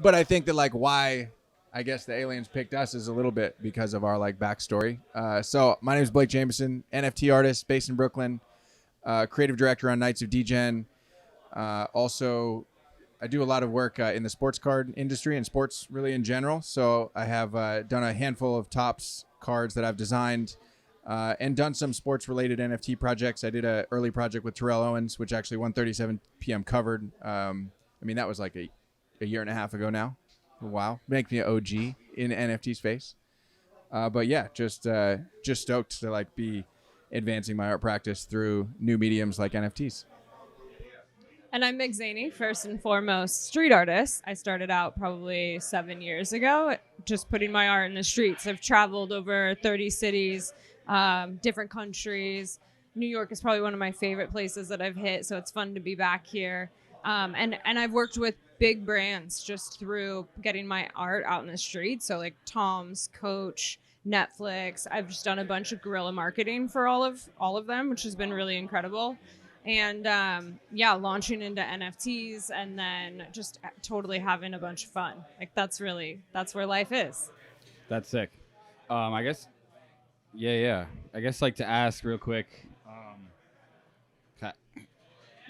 but I think that like why I guess the aliens picked us is a little bit because of our like backstory. So my name is Blake Jamieson, NFT artist based in Brooklyn, creative director on Knights of Degen. Also, I do a lot of work in the sports card industry and sports really in general. So I have done a handful of Topps cards that I've designed and done some sports related NFT projects. I did an early project with Terrell Owens, which actually won 37 PM covered. I mean, that was like a year and a half ago now. Wow. Make me an OG in NFT space. But yeah, just stoked to like be advancing my art practice through new mediums like NFTs. And I'm Zany, first and foremost street artist. I started out probably 7 years ago, just putting my art in the streets. I've traveled over 30 cities, different countries. New York is probably one of my favorite places that I've hit, so it's fun to be back here. And I've worked with big brands just through getting my art out in the street. So like Tom's, Coach, Netflix. I've just done a bunch of guerrilla marketing for all of them, which has been really incredible. And launching into NFTs and then just totally having a bunch of fun. Like that's where life is. That's sick. I guess, yeah. I guess like to ask real quick,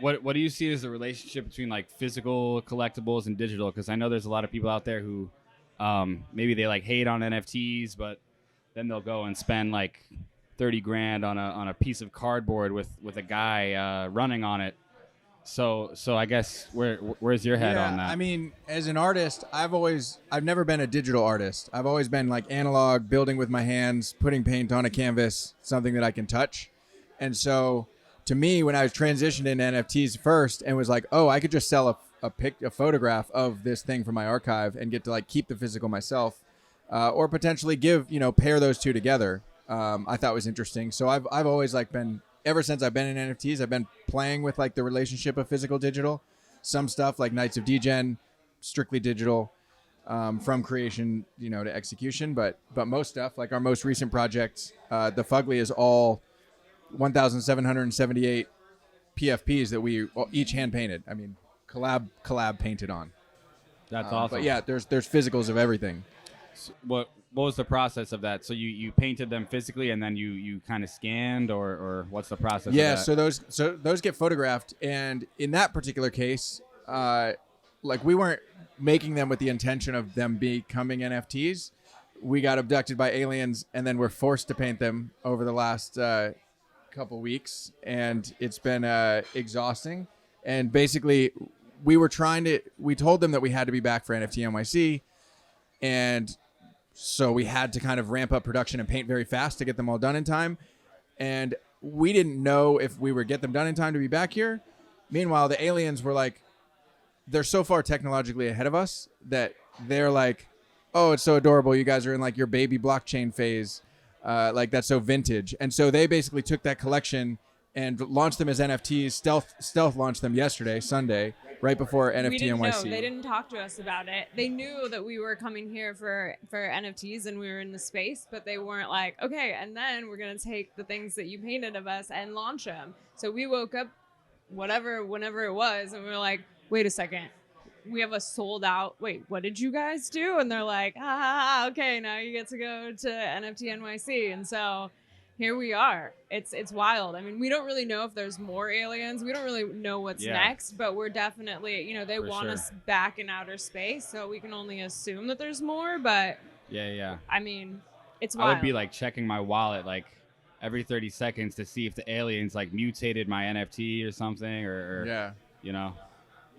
what do you see as the relationship between like physical collectibles and digital? Because I know there's a lot of people out there who maybe they like hate on NFTs, but then they'll go and spend like 30 grand on a piece of cardboard with a guy running on it. So I guess where's your head on that? I mean, as an artist, I've never been a digital artist. I've always been like analog, building with my hands, putting paint on a canvas, something that I can touch. And so to me, when I was transitioned into NFTs first and was like, oh, I could just sell a photograph of this thing from my archive and get to like keep the physical myself, or potentially pair those two together. I thought was interesting. So I've always like been, ever since I've been in NFTs, I've been playing with like the relationship of physical digital. Some stuff like Knights of Degen, strictly digital, from creation, to execution. But most stuff, like our most recent project, The Fugly, is all 1,778 PFPs that we each hand painted. I mean, collab painted on. That's awesome. But yeah, there's physicals of everything. So what was the process of that? So you painted them physically and then you kind of scanned, or what's the process? Yeah, of that? so those get photographed, and in that particular case, like we weren't making them with the intention of them becoming NFTs. We got abducted by aliens, and then we're forced to paint them over the last couple weeks, and it's been exhausting. And basically, we told them that we had to be back for NFT NYC, and so we had to kind of ramp up production and paint very fast to get them all done in time. And we didn't know if we would get them done in time to be back here. Meanwhile, the aliens were like, they're so far technologically ahead of us that they're like, oh, it's so adorable. You guys are in like your baby blockchain phase. Like that's so vintage. And so they basically took that collection and launched them as NFTs. Stealth launched them yesterday, Sunday, right before NFT We didn't NYC. know. They didn't talk to us about it. They knew that we were coming here for NFTs and we were in the space, but they weren't like, okay, and then we're going to take the things that you painted of us and launch them. So we woke up whenever it was, and we were like, wait a second. We have a sold out. Wait, what did you guys do? And they're like, okay, now you get to go to NFT NYC. And so here we are. It's wild. I mean, we don't really know if there's more aliens. We don't really know what's next, but we're definitely, they want us back in outer space, so we can only assume that there's more. But yeah. I mean, it's wild. I would be like checking my wallet like every 30 seconds to see if the aliens like mutated my NFT or something, or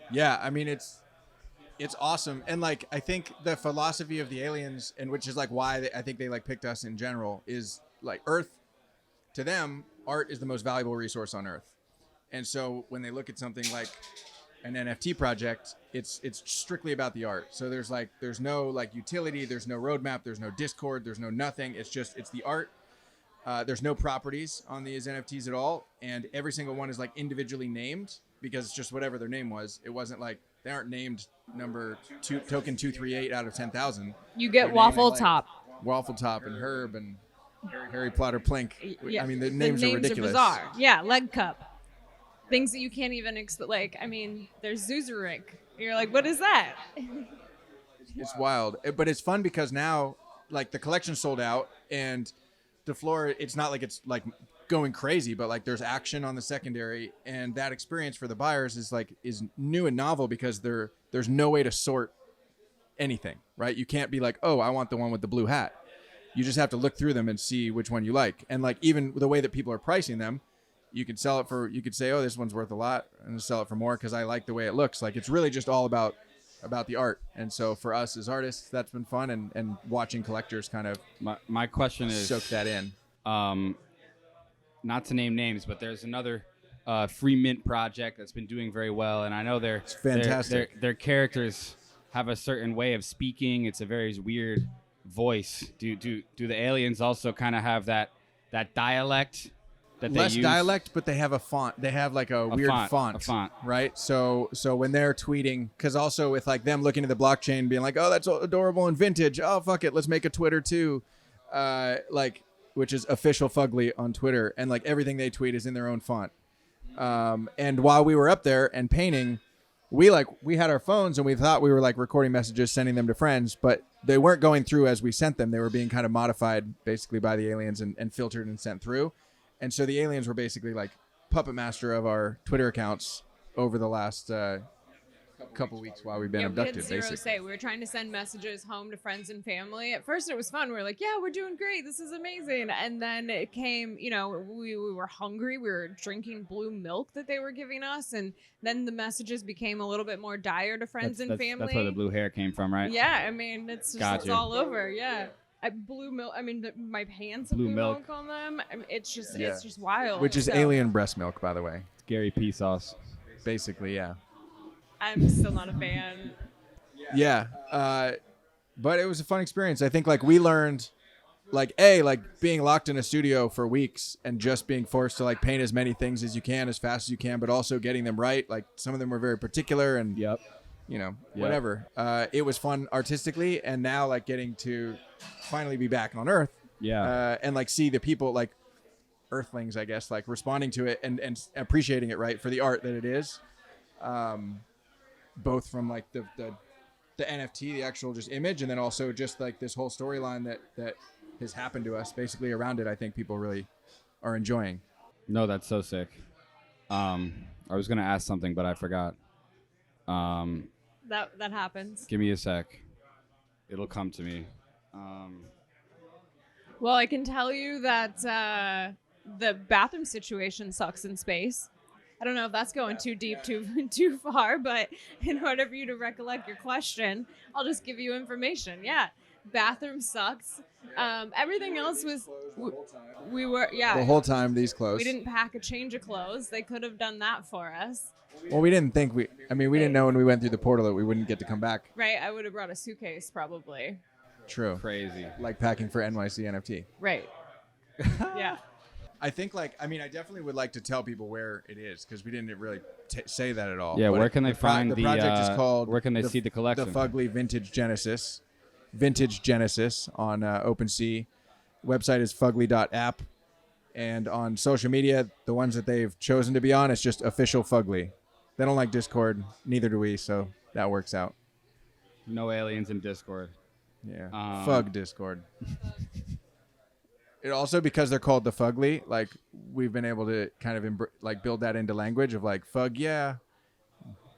Yeah, I mean it's awesome. And like I think the philosophy of the aliens, and which is like why I think they like picked us in general, is like Earth, to them, art is the most valuable resource on Earth. And so when they look at something like an NFT project, it's strictly about the art. So there's no like utility, there's no roadmap, there's no Discord, there's no nothing. It's the art. There's no properties on these NFTs at all, and every single one is like individually named because it's just whatever their name was. It wasn't like they aren't named number token 238 out of 10,000. You get Waffle Top, Waffle Top, and Herb and Harry Potter Plink. Yeah. I mean, the names are ridiculous. Are bizarre. Yeah, Leg Cup. Things that you can't even there's Zuzurink. You're like, what is that? It's wild. But it's fun because now, like, the collection sold out, and the floor, it's not like it's like going crazy, but like there's action on the secondary, and that experience for the buyers is new and novel because there's no way to sort anything, right? You can't be like, oh, I want the one with the blue hat. You just have to look through them and see which one you like. And like even the way that people are pricing them, you could say, oh, this one's worth a lot, and sell it for more because I like the way it looks. Like it's really just all about the art. And so for us as artists, that's been fun, and watching collectors kind of my question is soak that in. Not to name names, but there's another free mint project that's been doing very well, and I know It's fantastic. Their characters have a certain way of speaking. It's a very weird voice. Do the aliens also kind of have that dialect that they Less use? dialect, but they have a font. They have like a weird font, right? So when they're tweeting, because also with like them looking at the blockchain, being like, oh, that's adorable and vintage. Oh, fuck it, let's make a Twitter too, which is official Fugly on Twitter, and like everything they tweet is in their own font. And while we were up there and painting, we had our phones and we thought we were like recording messages, sending them to friends, but they weren't going through as we sent them. They were being kind of modified basically by the aliens and filtered and sent through. And so the aliens were basically like puppet master of our Twitter accounts over the last couple weeks while we've been abducted. We had zero basically, say. We were trying to send messages home to friends and family. At first, it was fun. We were like, "Yeah, we're doing great. This is amazing." And then it came. We were hungry. We were drinking blue milk that they were giving us, and then the messages became a little bit more dire to friends and family. That's where the blue hair came from, right? Yeah, I mean, it's all over. Yeah. Blue milk. I mean, my hands have blue milk on them. I mean, it's just wild. which is alien breast milk, by the way. It's Gary P sauce. Basically, yeah. I'm still not a fan. Yeah. But it was a fun experience. I think like we learned like being locked in a studio for weeks and just being forced to like paint as many things as you can as fast as you can, but also getting them right. Like some of them were very particular and whatever. It was fun artistically, and now like getting to finally be back on Earth. Yeah. And like see the people like Earthlings, I guess, like responding to it and appreciating it, right, for the art that it is. Both from like the NFT, the actual just image, and then also just like this whole storyline that has happened to us basically around it. I think people really are enjoying. No, that's so sick. I was gonna ask something, but I forgot. That happens. Give me a sec. It'll come to me. Well, I can tell you that the bathroom situation sucks in space. I don't know if that's going too deep, too far, but in order for you to recollect your question, I'll just give you information. Yeah, bathroom sucks. Everything else was The whole time these clothes. We didn't pack a change of clothes. They could have done that for us. Well, we didn't think we didn't know when we went through the portal that we wouldn't get to come back. Right, I would have brought a suitcase probably. True. Crazy. Like packing for NYC NFT. Right. Yeah. I think I definitely would like to tell people where it is because we didn't really say that at all. Yeah, but where can they find the project is called? Where can they see the collection? The Fugly Vintage Genesis on OpenSea. Website is fugly.app, and on social media, the ones that they've chosen to be on, it's just official Fugly. They don't like Discord, neither do we, so that works out. No aliens in Discord. Yeah, Fug Discord. It also, because they're called the Fugly, like we've been able to kind of build that into language of like Fug, yeah.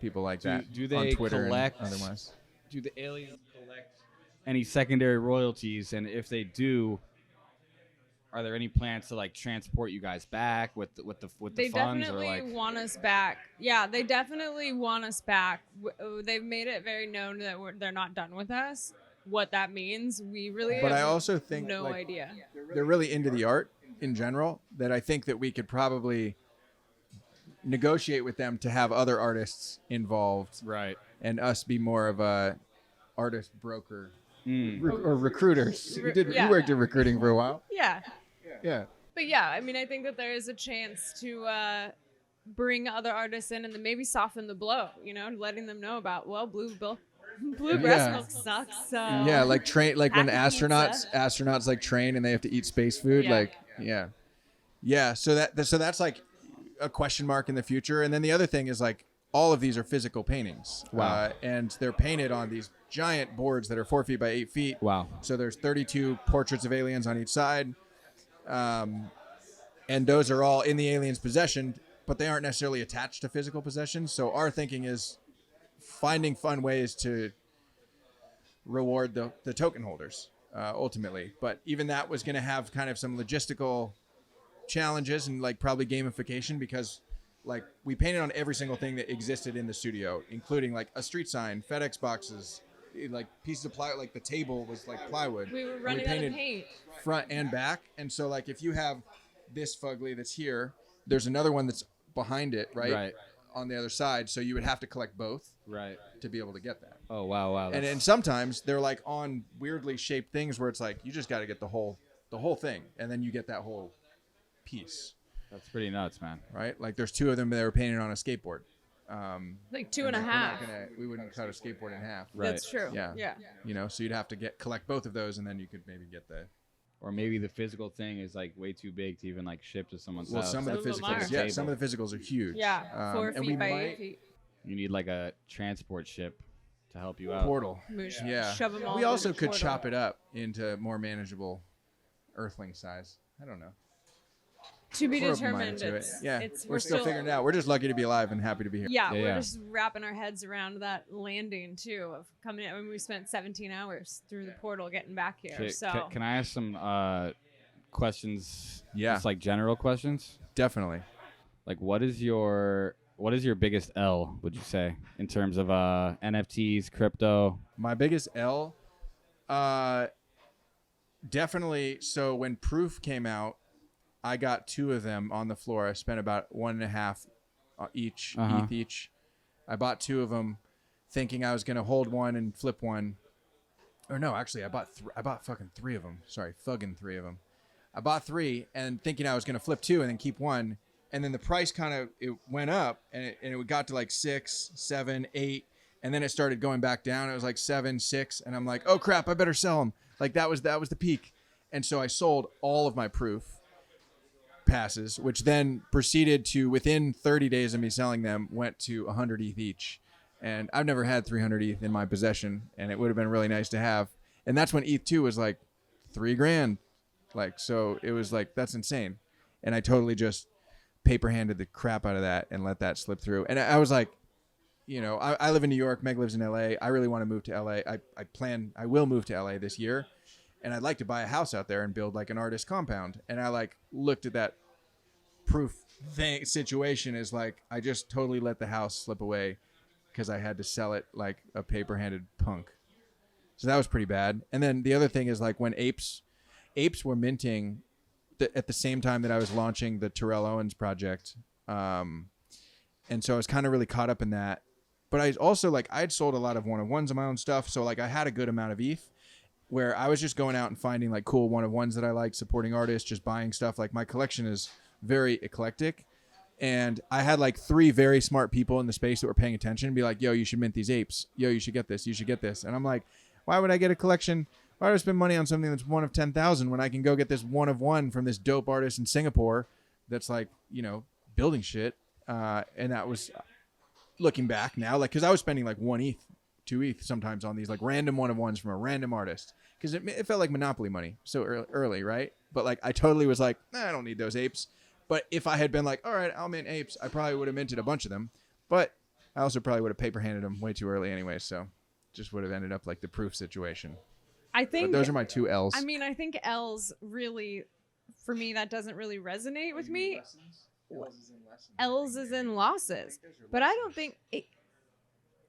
People like that. Do they on Twitter collect? And otherwise. Do the aliens collect any secondary royalties? And if they do, are there any plans to like transport you guys back with the funds? They definitely want us back. Yeah, they definitely want us back. They've made it very known that they're not done with us. What that means, we really but have I also think no idea. They're really into the art in general, that I think that we could probably negotiate with them to have other artists involved, right, and us be more of a artist broker or recruiters. You worked in recruiting for a while. Yeah. But yeah, I mean, I think that there is a chance to bring other artists in and then maybe soften the blow, letting them know about, blue breast milk sucks. So like train, like when astronauts like train and they have to eat space food. So that's like a question mark in the future. And then the other thing is like all of these are physical paintings. Wow. And they're painted on these giant boards that are 4 feet by 8 feet. Wow. So there's 32 portraits of aliens on each side. And those are all in the alien's possession, but they aren't necessarily attached to physical possession. So our thinking is finding fun ways to reward the token holders ultimately. But even that was going to have kind of some logistical challenges and like probably gamification, because like we painted on every single thing that existed in the studio, including like a street sign, FedEx boxes, like pieces of plywood. Like the table was like plywood. We were running out of paint. Front and back. And so like if you have this Fugly that's here, there's another one that's behind it, right? On the other side. So you would have to collect both to be able to get that. Oh, wow. And sometimes they're like on weirdly shaped things where it's like you just got to get the whole thing, and then you get that whole piece. That's pretty nuts, man. Right? Like there's 2 of them that were painted on a skateboard. Like 2.5. We wouldn't cut a skateboard in half. Right. That's true. Yeah. You know, so you'd have to collect both of those, and then you could maybe get the. Or maybe the physical thing is like way too big to even like ship to someone's Well, house. some of the Some of them physicals, are. some of the physicals are huge. Yeah, 4 and we feet by might- 8 feet. You need like a transport ship to help you out. Portal. Yeah. Shove 'em all We through also the could portal. chop it up into more manageable Earthling size. I don't know. To be We're open-minded determined. to it. Yeah, It's, we're still figuring it out. We're just lucky to be alive and happy to be here. Yeah, Yeah, we're yeah. just wrapping our heads around that landing too of coming in. I mean, we spent 17 hours through the portal getting back here. Okay, So can I ask some questions? Yeah. Just like general questions. Definitely. Like, what is your biggest L? Would you say in terms of NFTs, crypto? My biggest L, definitely. So when Proof came out, I got 2 of them on the floor. I spent about 1.5 each, ETH each. I bought 2 of them, thinking I was gonna hold one and flip one. Or no, actually, I bought fucking 3 of them. Sorry, fucking 3 of them. I bought 3 and thinking I was gonna flip 2 and then keep 1. And then the price kind of it went up, and it got to like 6, 7, 8, and then it started going back down. It was like 7, 6, and I'm like, oh crap, I better sell them. Like that was the peak, and so I sold all of my Proof passes, which then proceeded to, within 30 days of me selling them, went to 100 ETH each. And I've never had 300 ETH in my possession, and it would have been really nice to have. And that's when ETH 2 was like $3,000. Like, so it was like, that's insane. And I totally just paper handed the crap out of that and let that slip through. And I was like, you know, I live in New York. Meg lives in LA. I really want to move to LA. I will move to LA this year. And I'd like to buy a house out there and build like an artist compound. And I like looked at that Proof thing situation as like, I just totally let the house slip away because I had to sell it like a paper-handed punk. So that was pretty bad. And then the other thing is like when apes were minting at the same time that I was launching the Terrell Owens project. And so I was kind of really caught up in that. But I also like, I'd sold a lot of one-of-ones of my own stuff. So like I had a good amount of ETH where I was just going out and finding like cool one-of-ones that I like, supporting artists, just buying stuff. Like my collection is very eclectic. And I had like 3 very smart people in the space that were paying attention and be like, yo, you should mint these apes. Yo, you should get this. You should get this. And I'm like, why would I get a collection? Why would I spend money on something that's 1 of 10,000 when I can go get this 1-of-1 from this dope artist in Singapore that's like, you know, building shit. And that was looking back now, like, cause I was spending like 1 ETH, 2 ETH sometimes on these like random 1-of-1s from a random artist. Cause it felt like Monopoly money so early. Right. But like, I totally was like, nah, I don't need those apes. But if I had been like, all right, I'll mint apes, I probably would have minted a bunch of them. But I also probably would have paper handed them way too early anyway. So just would have ended up like the Proof situation. I think But those are my 2 L's. I mean, I think L's really, for me, that doesn't really resonate with me. L's is in losses, but I don't think it.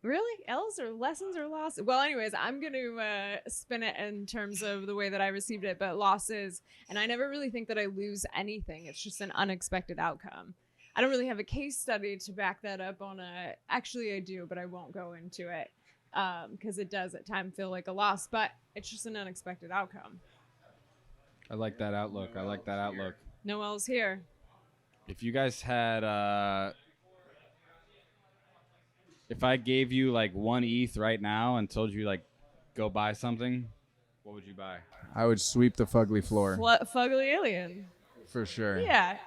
Really? L's or lessons or losses? Well, anyways, I'm going to spin it in terms of the way that I received it, but losses. And I never really think that I lose anything. It's just an unexpected outcome. I don't really have a case study to back that up on a... Actually, I do, but I won't go into it because it does at times feel like a loss, but it's just an unexpected outcome. I like that outlook. No L's here. If you guys had, if I gave you like 1 ETH right now and told you like go buy something, what would you buy? I would sweep the Fugly floor Fugly alien. for sure. Yeah.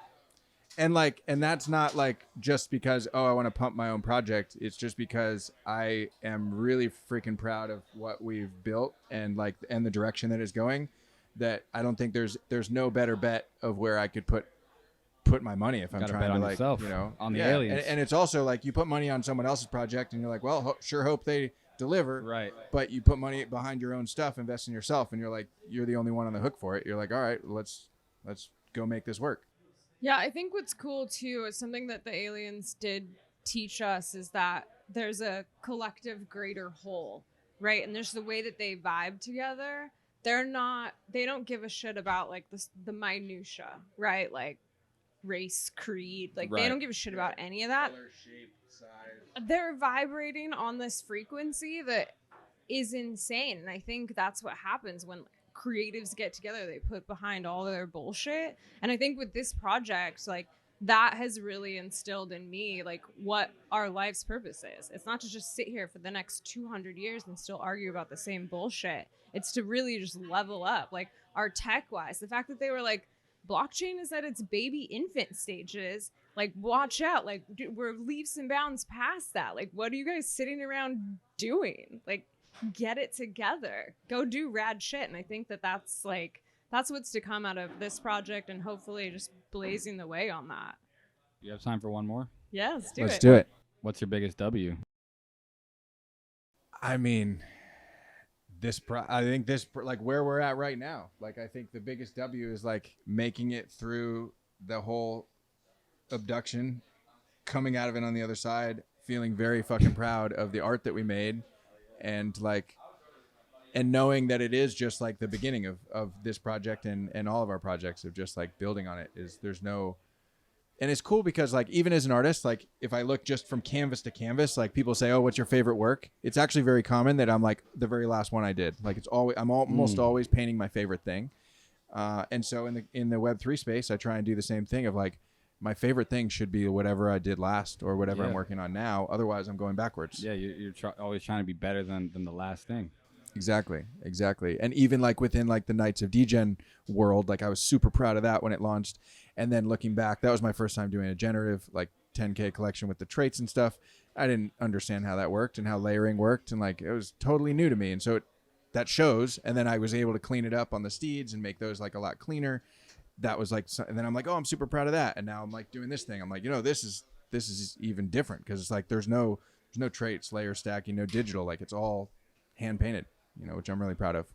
and that's not like just because I want to pump my own project. It's just because I am really freaking proud of what we've built and the direction that it's going, that I don't think there's no better bet of where I could put my money if I'm Gotta trying bet to on like, yourself, you know, on the yeah. aliens. And it's also like you put money on someone else's project and you're like, well, sure hope they deliver. Right. But you put money behind your own stuff, invest in yourself, and you're the only one on the hook for it. You're like, all right, let's go make this work. Yeah, I think what's cool too is something that the aliens did teach us is that there's a collective greater whole, right? And there's the way that they vibe together. They don't give a shit about like the minutia, right? Like race, creed, like they Right. don't give a shit about any of that. Color, shape, size. They're vibrating on this frequency that is insane. And I think that's what happens when creatives get together. They put behind all their bullshit. And I think with this project, like that has really instilled in me like what our life's purpose is. It's not to just sit here for the next 200 years and still argue about the same bullshit. It's to really just level up, like our tech wise. The fact that they were like, blockchain is at its baby infant stages. Like, watch out. Like, we're leaps and bounds past that. Like, what are you guys sitting around doing? Like, get it together. Go do rad shit. And I think that's what's to come out of this project and hopefully just blazing the way on that. You have time for one more? Yeah, let's Let's do it. What's your biggest W? I mean, I think like where we're at right now. Like, I think the biggest W is like making it through the whole abduction, coming out of it on the other side, feeling very fucking proud of the art that we made, and knowing that it is just like the beginning of this project and all of our projects of just like building on it. And it's cool because like even as an artist, like if I look just from canvas to canvas, like people say, oh, what's your favorite work? It's actually very common that I'm like the very last one I did. Like I'm almost always painting my favorite thing. And so in the Web3 space, I try and do the same thing of like, my favorite thing should be whatever I did last or whatever I'm working on now. Otherwise I'm going backwards. Yeah. You're always trying to be better than the last thing. Exactly. And even like within like the Knights of Degen world, like I was super proud of that when it launched. And then looking back, that was my first time doing a generative like 10K collection with the traits and stuff. I didn't understand how that worked and how layering worked, and like it was totally new to me. And so that shows. And then I was able to clean it up on the steeds and make those like a lot cleaner. That was like, and then I'm like, oh, I'm super proud of that. And now I'm like doing this thing. I'm like, this is even different because it's like there's no traits, layer stacking, no digital. Like it's all hand painted, which I'm really proud of.